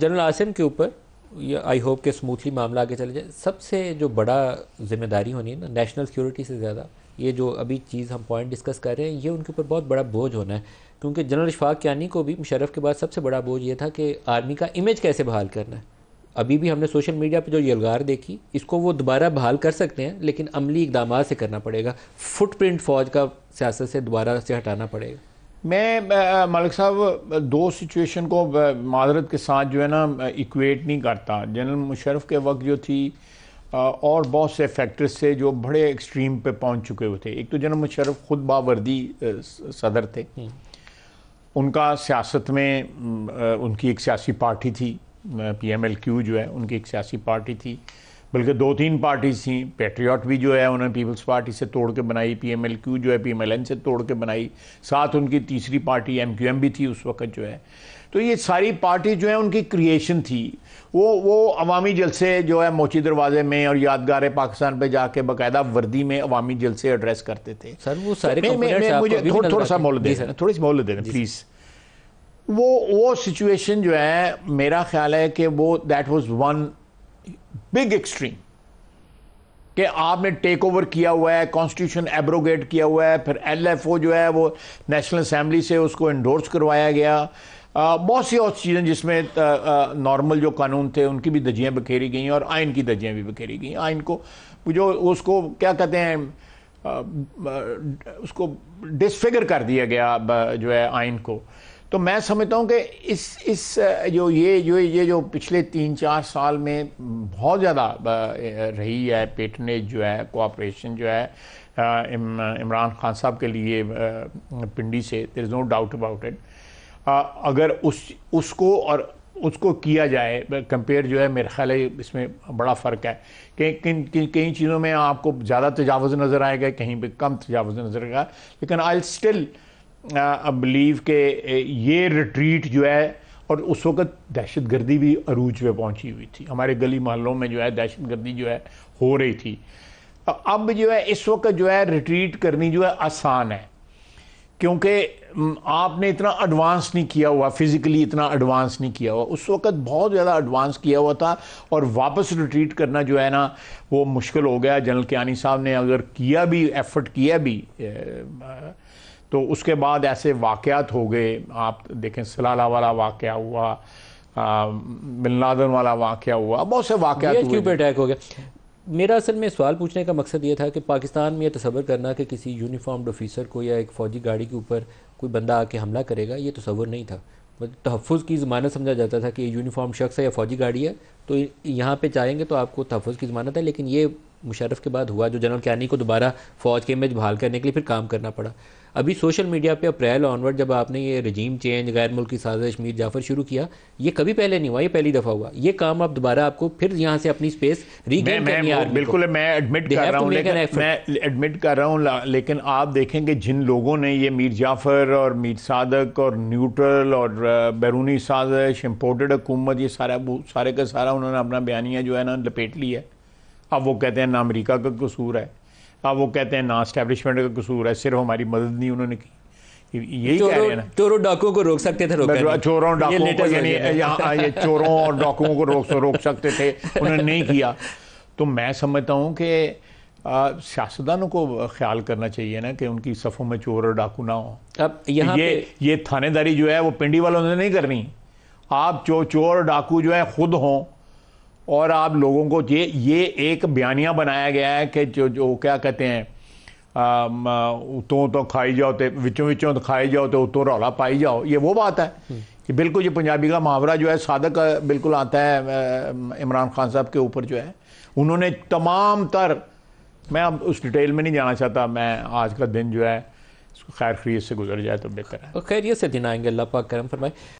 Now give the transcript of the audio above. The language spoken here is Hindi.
जनरल आसिम के ऊपर ये आई होप के स्मूथली मामला आगे चले जाए। सबसे जो बड़ा जिम्मेदारी होनी है ना, नेशनल सिक्योरिटी से ज़्यादा ये जो अभी चीज़ हम पॉइंट डिस्कस कर रहे हैं, ये उनके ऊपर बहुत बड़ा बोझ होना है। क्योंकि जनरल इशफाक कियानी को भी मुशर्रफ के बाद सबसे बड़ा बोझ ये था कि आर्मी का इमेज कैसे बहाल करना है। अभी भी हमने सोशल मीडिया पर जो यलगार देखी, इसको वो दोबारा बहाल कर सकते हैं, लेकिन अमली इकदाम से करना पड़ेगा। फुटप्रिंट फ़ौज का सियासत से दोबारा से हटाना पड़ेगा। मैं मलिक साहब दो सिचुएशन को माजरत के साथ जो है ना इक्वेट नहीं करता। जनरल मुशर्रफ के वक्त जो थी और बहुत से फैक्टर्स से जो बड़े एक्सट्रीम पे पहुंच चुके हुए थे। एक तो जनरल मुशर्रफ खुद बावर्दी सदर थे, उनका सियासत में उनकी एक सियासी पार्टी थी, PMLQ जो है उनकी एक सियासी पार्टी थी, बल्कि 2-3 पार्टीज थी। पैट्रियट भी जो है उन्होंने पीपल्स पार्टी से तोड़ के बनाई, PMLQ जो है PMLN से तोड़ के बनाई, साथ उनकी तीसरी पार्टी MQM भी थी उस वक्त जो है। तो ये सारी पार्टी जो है उनकी क्रिएशन थी। वो अवामी जलसे जो है मोची दरवाजे में और यादगार पाकिस्तान पे जाके बाकायदा वर्दी में अवामी जलसे एड्रेस करते थे। सर वो सारे मुझे थोड़ा सा मोहलत दे देना, थोड़ी सी मोहलत दे देना प्लीज़। वो सिचुएशन जो है मेरा ख्याल है कि वो that was one big extreme कि आपने टेक ओवर किया हुआ है, कॉन्स्टिट्यूशन एब्रोगेट किया हुआ है, फिर LFO जो है वो नेशनल असेंबली से उसको इंडोर्स करवाया गया। बहुत सी और चीज़ें जिसमें नॉर्मल जो कानून थे उनकी भी धज्जियाँ बखेरी गई और आइन की धज्जियाँ भी बखेरी गई। आइन को जो उसको क्या कहते हैं, उसको डिसफिगर कर दिया गया जो है आइन को। तो मैं समझता हूँ कि इस जो पिछले 3-4 साल में बहुत ज़्यादा रही है पेटनेज जो है, कोऑपरेशन जो है इमरान खान साहब के लिए पिंडी से, there is no doubt about it. अगर उसको और उसको किया जाए कंपेयर जो है, मेरा ख्याल है इसमें बड़ा फ़र्क है कि कई चीज़ों में आपको ज़्यादा तजावुज़ नज़र आएगा, कहीं पे कम तजावुज़ नज़र आएगा। लेकिन आई स्टिल बिलीव के ये रिट्रीट जो है, और उस वक्त दहशत गर्दी भी अरूज पे पहुंची हुई थी, हमारे गली मोहल्लों में जो है दहशत गर्दी जो है हो रही थी। अब जो है इस वक्त जो है रिट्रीट करनी जो है आसान है, क्योंकि आपने इतना एडवांस नहीं किया हुआ, फिजिकली इतना एडवांस नहीं किया हुआ। उस वक्त बहुत ज़्यादा एडवांस किया हुआ था और वापस रिट्रीट करना जो है ना वो मुश्किल हो गया। जनरल कियानी साहब ने अगर किया भी, एफर्ट किया भी, तो उसके बाद ऐसे वाक़यात हो गए। आप देखें सलाला वाला वाक़या हुआ, बिन लादेन वाला वाक़या हुआ, बहुत से वाक़यात हुए, अटैक हो गया। मेरा असल में सवाल पूछने का मकसद ये था कि पाकिस्तान में ये तसव्वुर करना कि किसी यूनिफॉर्म्ड ऑफिसर को या एक फ़ौजी गाड़ी के ऊपर कोई बंदा आके हमला करेगा, ये तसव्वुर नहीं था। मतलब तहफ़्फ़ुज़ की ज़मानत समझा जाता था कि यूनिफॉर्म शख्स है या फ़ौजी गाड़ी है तो यहाँ पे जाएंगे तो आपको तहफ़्फ़ुज़ की ज़मानत है। लेकिन ये मुशर्रफ के बाद हुआ, जो जनरल कियानी को दोबारा फ़ौज के इमेज बहाल करने के लिए फिर काम करना पड़ा। अभी सोशल मीडिया पे अप्रैल ऑनवर्ड जब आपने ये रजीम चेंज, गैर मुल्की साजिश, मीर जाफ़र शुरू किया, ये कभी पहले नहीं हुआ, ये पहली दफ़ा हुआ। ये काम अब दोबारा आपको फिर यहाँ से अपनी स्पेस रीगेन करनी है। बिल्कुल मैं एडमिट कर रहा हूँ, लेकिन आप देखेंगे जिन लोगों ने ये मीर जाफ़र और मीर सादक और न्यूट्रल और बैरूनी साजिश, इम्पोर्टेड हुकूमत, ये सारे का सारा उन्होंने अपना बयानिया जो है ना लपेट लिया है। अब वो कहते हैं ना अमेरिका का कसूर है, अब वो कहते हैं ना एस्टैब्लिशमेंट का कसूर है, सिर्फ हमारी मदद नहीं उन्होंने की। यही कह रहे हैं ना, चोरों डाकुओं को रोक सकते थे, चोरों डाकुओं को, यानी यहाँ ये चोरों और डाकुओं को रोक सकते थे, उन्होंने नहीं किया। तो मैं समझता हूँ कि सियासतदानों को ख्याल करना चाहिए ना कि उनकी सफ़ों में चोर और डाकू ना हो। अब यहाँ ये थानेदारी जो है वो पिंडी वालों ने नहीं करनी। आप चोर और डाकू जो है खुद हों और आप लोगों को ये एक बयानिया बनाया गया है कि जो क्या कहते हैं, तो खाई जाओ तो विचों तो खाई जाओ तो उतों रौला पाई जाओ, ये वो बात है कि बिल्कुल ये पंजाबी का मुहावरा जो है सादक बिल्कुल आता है इमरान खान साहब के ऊपर जो है। उन्होंने तमाम तर, मैं अब उस डिटेल में नहीं जाना चाहता, मैं आज का दिन जो है खैर खैरियत से गुजर जाए तो बेहतर है। खैरियत से दिन आएंगे, अल्लाह पाक करम फरमाए।